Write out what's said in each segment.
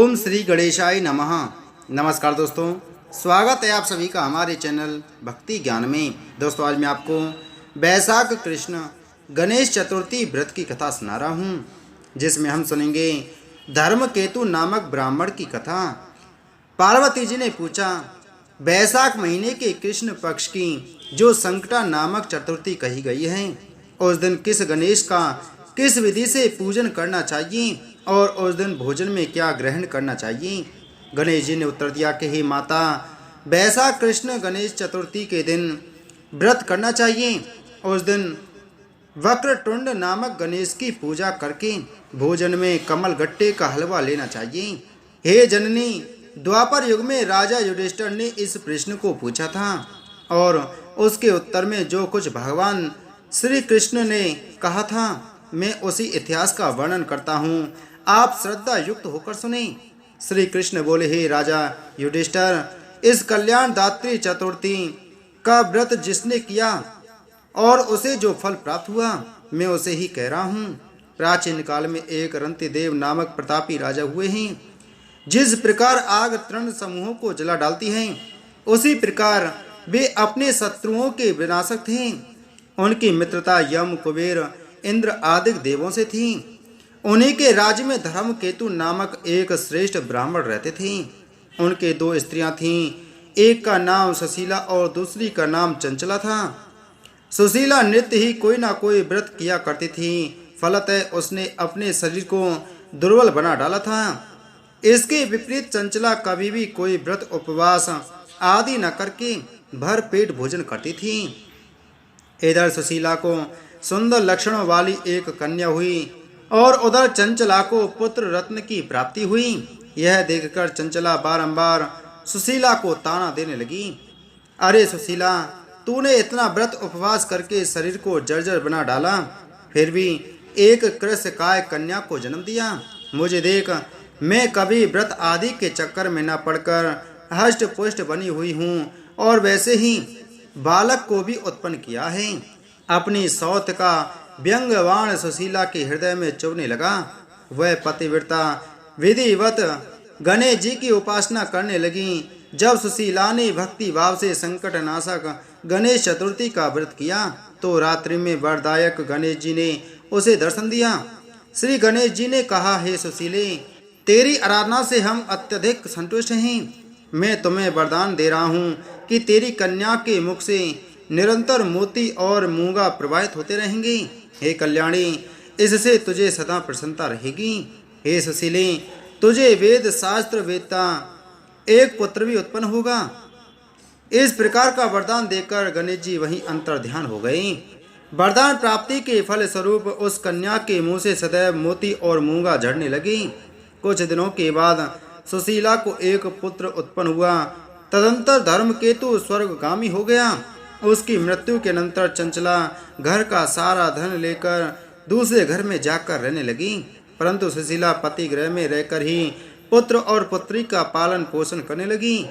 ओम श्री गणेशाय नमः। नमस्कार दोस्तों, स्वागत है आप सभी का हमारे चैनल भक्ति ज्ञान में। दोस्तों, आज मैं आपको वैशाख कृष्ण गणेश चतुर्थी व्रत की कथा सुना रहा हूँ, जिसमें हम सुनेंगे धर्मकेतु नामक ब्राह्मण की कथा। पार्वती जी ने पूछा, वैशाख महीने के कृष्ण पक्ष की जो संकटा नामक चतुर्थी कही गई है, उस दिन किस गणेश का किस विधि से पूजन करना चाहिए और उस दिन भोजन में क्या ग्रहण करना चाहिए। गणेश जी ने उत्तर दिया कि हे माता, वैशाख कृष्ण गणेश चतुर्थी के दिन व्रत करना चाहिए। उस दिन वक्रतुंड नामक गणेश की पूजा करके भोजन में कमल गट्टे का हलवा लेना चाहिए। हे जननी, द्वापर युग में राजा युधिष्ठिर ने इस प्रश्न को पूछा था और उसके उत्तर में जो कुछ भगवान श्री कृष्ण ने कहा था, मैं उसी इतिहास का वर्णन करता हूँ, आप श्रद्धा युक्त होकर सुने। श्री कृष्ण बोले, हे राजा युधिष्ठिर, इस कल्याण दात्री चतुर्थी का व्रत जिसने किया और उसे जो फल प्राप्त हुआ, मैं उसे ही कह रहा हूँ। प्राचीन काल में एक रंतिदेव नामक प्रतापी राजा हुए हैं। जिस प्रकार आग तृण समूहों को जला डालती है, उसी प्रकार वे अपने शत्रुओं के विनाशक थे। उनकी मित्रता यम, कुबेर, इंद्र आदि देवों से थी। उन्हीं के राज्य में धर्मकेतु नामक एक श्रेष्ठ ब्राह्मण रहते थे। उनके दो स्त्रियां थीं, एक का नाम सुशीला और दूसरी का नाम चंचला था। सुशीला नित्य ही कोई ना कोई व्रत किया करती थी, फलतः उसने अपने शरीर को दुर्बल बना डाला था। इसके विपरीत चंचला कभी भी कोई व्रत उपवास आदि न करके भर पेट भोजन करती थी। इधर सुशीला को सुंदर लक्षणों वाली एक कन्या हुई और उधर चंचला को पुत्र रत्न की प्राप्ति हुई। यह देखकर चंचला बारंबार सुशीला को ताना देने लगी, अरे सुशीला, तूने इतना व्रत उपवास करके शरीर को जर्जर बना डाला, फिर भी एक कृशकाय कन्या को जन्म दिया। मुझे देख, मैं कभी व्रत आदि के चक्कर में न पड़कर हष्ट पुष्ट बनी हुई हूँ और वैसे ही बालक को भी उत्पन्न किया है। अपनी सौत का व्यंग्यवाण सुशीला के हृदय में चुभने लगा। वह पतिव्रता विधिवत गणेश जी की उपासना करने लगी। जब सुशीला ने भक्ति भाव से संकट नाशक गणेश चतुर्थी का व्रत किया, तो रात्रि में वरदायक गणेश जी ने उसे दर्शन दिया। श्री गणेश जी ने कहा, हे सुशीले, तेरी आराधना से हम अत्यधिक संतुष्ट हैं। मैं तुम्हें वरदान दे रहा हूँ कि तेरी कन्या के मुख से निरंतर मोती और मूंगा प्रवाहित होते रहेंगे। हे कल्याणी, इससे तुझे सदा प्रसन्नता रहेगी। हे सुशीले, तुझे वेद शास्त्र वेदता एक पुत्र भी उत्पन्न होगा। इस प्रकार का वरदान देकर गणेश जी वहीं अंतर ध्यान हो गए। वरदान प्राप्ति के फल स्वरूप उस कन्या के मुंह से सदैव मोती और मूंगा झड़ने लगी। कुछ दिनों के बाद सुशीला को एक पुत्र उत्पन्न हुआ। तदंतर धर्मकेतु स्वर्गगामी हो गया। उसकी मृत्यु के अनंतर चंचला घर का सारा धन लेकर दूसरे घर में जाकर रहने लगी, परंतु सुशीला पति गृह में रहकर ही पुत्र और पुत्री का पालन पोषण करने लगी।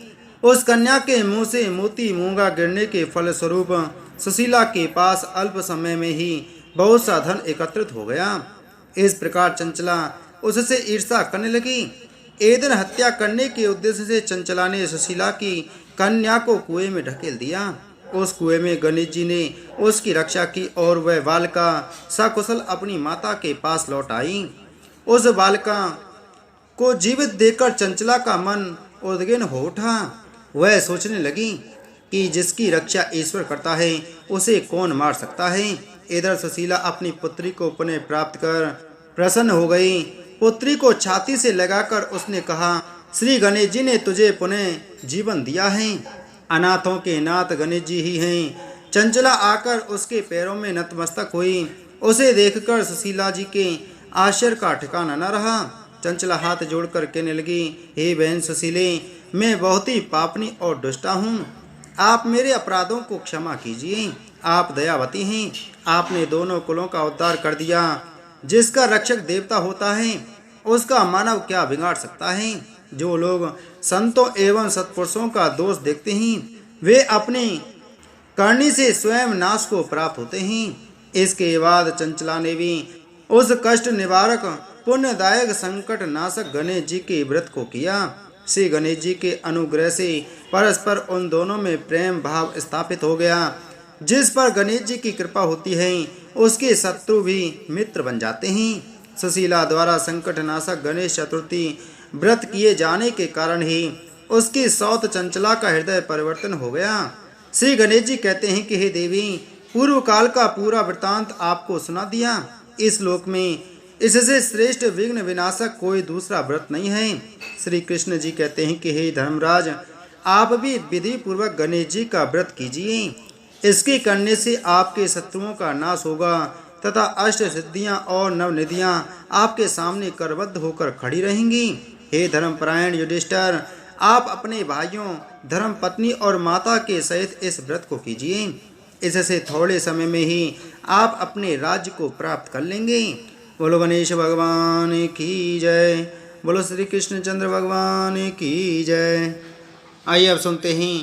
उस कन्या के मुंह से मोती मूंगा गिरने के फल स्वरूप सुशीला के पास अल्प समय में ही बहुत सा धन एकत्रित हो गया। इस प्रकार चंचला उससे ईर्ष्या करने लगी। एक दिन हत्या करने के उद्देश्य से चंचला ने सुशीला की कन्या को कुएं में ढकेल दिया। उस कुएं में गणेश जी ने उसकी रक्षा की और वह बालिका सकुशल अपनी माता के पास लौट आई। उस बालिका को जीवित देखकर चंचला का मन उद्विग्न हो उठा। वह सोचने लगी कि जिसकी रक्षा ईश्वर करता है, उसे कौन मार सकता है। इधर सुशीला अपनी पुत्री को पुनः प्राप्त कर प्रसन्न हो गई। पुत्री को छाती से लगाकर उसने कहा, श्री गणेश जी ने तुझे पुनः जीवन दिया है। अनाथों के नाथ गणेश जी ही हैं। चंचला आकर उसके पैरों में नतमस्तक हुई। उसे देखकर सुशीला जी के आश्चर्य का ठिकाना न रहा। चंचला हाथ जोड़कर कहने लगी, हे बहन सुशीले, मैं बहुत ही पापनी और दुष्टा हूँ। आप मेरे अपराधों को क्षमा कीजिए। आप दयावती हैं। आपने दोनों कुलों का उद्धार कर दिया। जिसका रक्षक देवता होता है, उसका मानव क्या बिगाड़ सकता है। जो लोग संतों एवं सत्पुरुषों का दोष देखते हैं, वे अपनी करनी से स्वयं नाश को प्राप्त होते हैं। इसके बाद चंचला ने भी उस कष्ट निवारक पुण्यदायक संकट नाशक गणेश जी के व्रत को किया। श्री गणेश जी के अनुग्रह से परस्पर उन दोनों में प्रेम भाव स्थापित हो गया। जिस पर गणेश जी की कृपा होती है उसके शत्रु भी मित्र बन जाते हैं। सुशीला द्वारा संकट नाशक गणेश चतुर्थी व्रत किए जाने के कारण ही उसकी सौत चंचला का हृदय परिवर्तन हो गया। श्री गणेश जी कहते हैं कि हे देवी, पूर्व काल का पूरा वृतांत आपको सुना दिया। इस लोक में इससे श्रेष्ठ विघ्न विनाशक कोई दूसरा व्रत नहीं है। श्री कृष्ण जी कहते हैं कि हे धर्मराज, आप भी विधि पूर्वक गणेश जी का व्रत कीजिए। इसके करने से आपके शत्रुओं का नाश होगा तथा अष्ट सिद्धियां और नवनिधियां आपके सामने करबद्ध होकर खड़ी रहेंगी। हे धर्मपरायण युधिष्ठिर, आप अपने भाइयों, धर्म पत्नी और माता के सहित इस व्रत को कीजिए। इससे थोड़े समय में ही आप अपने राज्य को प्राप्त कर लेंगे। बोलो गणेश भगवान की जय। बोलो श्री कृष्णचंद्र भगवान की जय। आइए अब सुनते हैं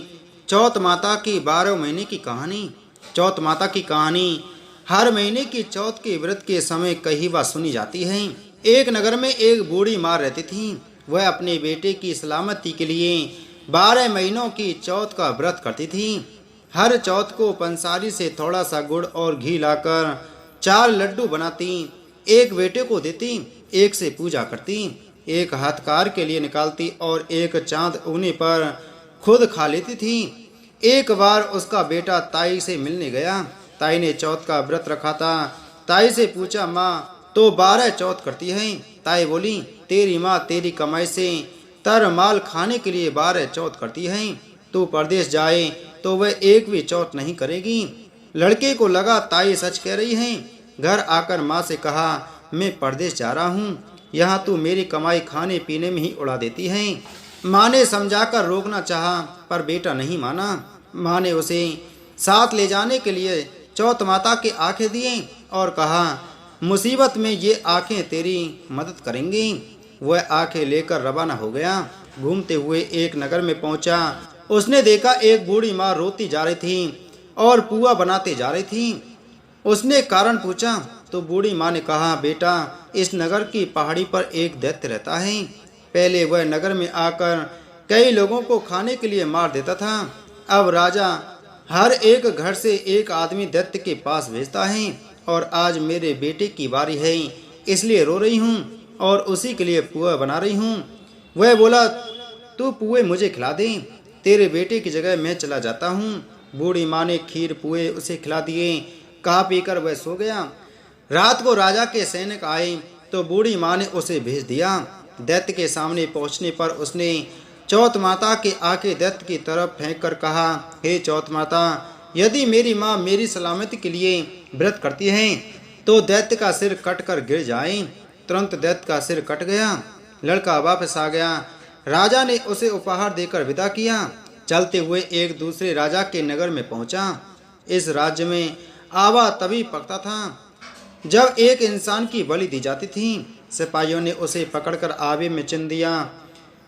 चौथ माता की 12 महीने की कहानी। चौथ माता की कहानी हर महीने की चौथ के व्रत के समय कई बार सुनी जाती है। एक नगर में एक बूढ़ी माँ रहती थी। वह अपने बेटे की सलामती के लिए 12 महीनों की चौथ का व्रत करती थी। हर चौथ को पंसारी से थोड़ा सा गुड़ और घी लाकर 4 लड्डू बनाती, एक बेटे को देती, एक से पूजा करती, एक हाथकार के लिए निकालती और एक चांद उगने पर खुद खा लेती थी। एक बार उसका बेटा ताई से मिलने गया। ताई ने चौथ का व्रत रखा था। ताई से पूछा, माँ तो 12 चौथ करती है? ताई बोली, तेरी माँ तेरी कमाई से तर माल खाने के लिए 12 चौथ करती है। तू परदेश जाए तो वह एक भी चौथ नहीं करेगी। लड़के को लगा ताई सच कह रही है। घर आकर माँ से कहा, मैं परदेश जा रहा हूँ, यहाँ तू मेरी कमाई खाने पीने में ही उड़ा देती है। माँ ने समझाकर रोकना चाहा पर बेटा नहीं माना। माँ ने उसे साथ ले जाने के लिए चौथ माता की आंखें दिए और कहा, मुसीबत में ये आंखें तेरी मदद करेंगी। वह आंखें लेकर रवाना हो गया। घूमते हुए एक नगर में पहुंचा। उसने देखा एक बूढ़ी माँ रोती जा रही थी और पुआ बनाते जा रही थी। उसने कारण पूछा तो बूढ़ी माँ ने कहा, बेटा इस नगर की पहाड़ी पर एक दैत्य रहता है। पहले वह नगर में आकर कई लोगों को खाने के लिए मार देता था। अब राजा हर एक घर से एक आदमी दैत्य के पास भेजता है और आज मेरे बेटे की बारी है, इसलिए रो रही हूँ और उसी के लिए पुआ बना रही हूँ। वह बोला, तू पुए मुझे खिला दे, तेरे बेटे की जगह मैं चला जाता हूँ। बूढ़ी माँ ने खीर पुए उसे खिला दिए। खा पीकर वह सो गया। रात को राजा के सैनिक आए तो बूढ़ी माँ ने उसे भेज दिया। दैत्य के सामने पहुँचने पर उसने चौथ माता के आके दैत्य की तरफ फेंक कर कहा, हे चौथ माता, यदि मेरी माँ मेरी सलामती के लिए व्रत करती है तो दैत्य का सिर कट कर गिर जाए। तुरंत दैत्य का सिर कट गया। लड़का वापस आ गया। राजा ने उसे उपहार देकर विदा किया। चलते हुए एक दूसरे राजा के नगर में पहुंचा। इस राज्य में आवा तभी पकता था जब एक इंसान की बलि दी जाती थी। सिपाहियों ने उसे पकड़कर आवे में चिन दिया।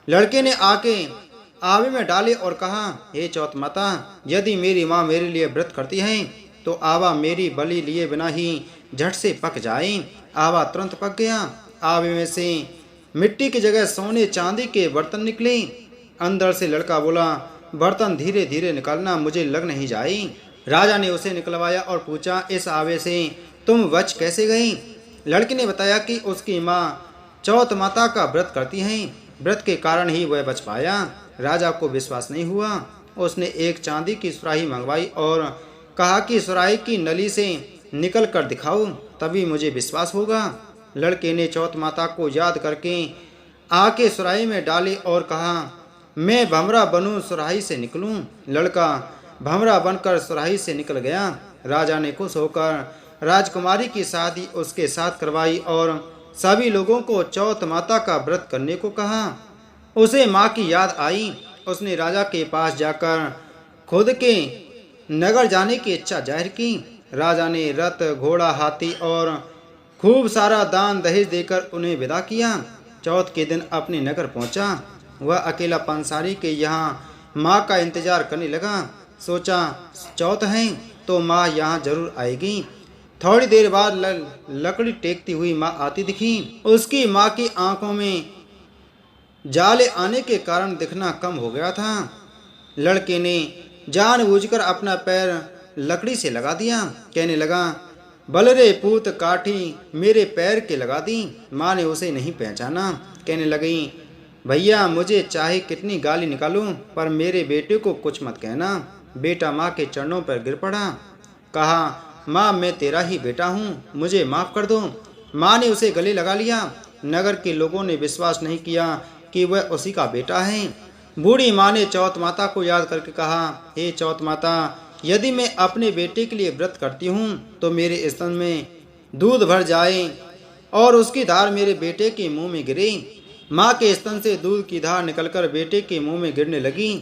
लड़के ने आके आवे में डाले और कहा, हे चौथ माता, यदि मेरी माँ मेरे लिए व्रत करती है तो आवा मेरी बलि लिए बिना ही झट से पक जाए। आवा तुरंत पक गया। आवे में से मिट्टी की जगह सोने चांदी के बर्तन निकले। अंदर से लड़का बोला, बर्तन धीरे धीरे निकालना, मुझे लग नहीं जाए। राजा ने उसे निकलवाया और पूछा, इस आवे से तुम बच कैसे गई? लड़के ने बताया कि उसकी माँ चौथ माता का व्रत करती हैं, व्रत के कारण ही वह बच पाया। राजा को विश्वास नहीं हुआ। उसने एक चांदी की सुराही मंगवाई और कहा कि सुराही की नली से निकल कर दिखाओ, तभी मुझे विश्वास होगा। लड़के ने चौथ माता को याद करके आके सुराही में डाले और कहा, मैं भमरा बनूं सुराही से निकलूं। लड़का भमरा बनकर सुराही से निकल गया। राजा ने खुश होकर राजकुमारी की शादी उसके साथ करवाई और सभी लोगों को चौथ माता का व्रत करने को कहा। उसे माँ की याद आई। उसने राजा के पास जाकर खुद के नगर जाने की इच्छा जाहिर की। राजा ने रथ, घोड़ा, हाथी और खूब सारा दान दहेज देकर उन्हें विदा किया। चौथ के दिन अपने नगर पहुंचा। वह अकेला पंसारी के यहाँ माँ का इंतजार करने लगा। सोचा, चौथ है तो माँ यहाँ जरूर आएगी। थोड़ी देर बाद लकड़ी टेकती हुई माँ आती दिखी। उसकी माँ की आंखों में जाले आने के कारण दिखना कम हो गया था। लड़के ने जानबूझकर अपना पैर लकड़ी से लगा दिया। कहने लगा, बल रे पूत काठी मेरे पैर के लगा दी। माँ ने उसे नहीं पहचाना। कहने लगी, भैया मुझे चाहे कितनी गाली निकालूं पर मेरे बेटे को कुछ मत कहना। बेटा माँ के चरणों पर गिर पड़ा। कहा, माँ मैं तेरा ही बेटा हूँ, मुझे माफ़ कर दो। माँ ने उसे गले लगा लिया। नगर के लोगों ने विश्वास नहीं किया कि वह उसी का बेटा है। बूढ़ी माँ ने चौथ माता को याद करके कहा, हे चौथ माता, यदि मैं अपने बेटे के लिए व्रत करती हूँ तो मेरे स्तन में दूध भर जाए और उसकी धार मेरे बेटे के मुंह में गिरे। माँ के स्तन से दूध की धार निकलकर बेटे के मुंह में गिरने लगी।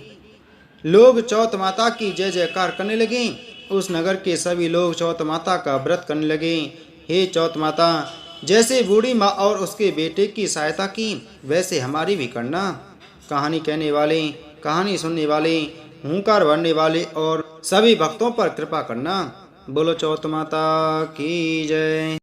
लोग चौथ माता की जय जयकार करने लगे। उस नगर के सभी लोग चौथ माता का व्रत करने लगे। हे चौथ माता, जैसे बूढ़ी माँ और उसके बेटे की सहायता की वैसे हमारी भी करना। कहानी कहने वाले, कहानी सुनने वाले, हुंकार भरने वाले और सभी भक्तों पर कृपा करना। बोलो चौथ माता की जय।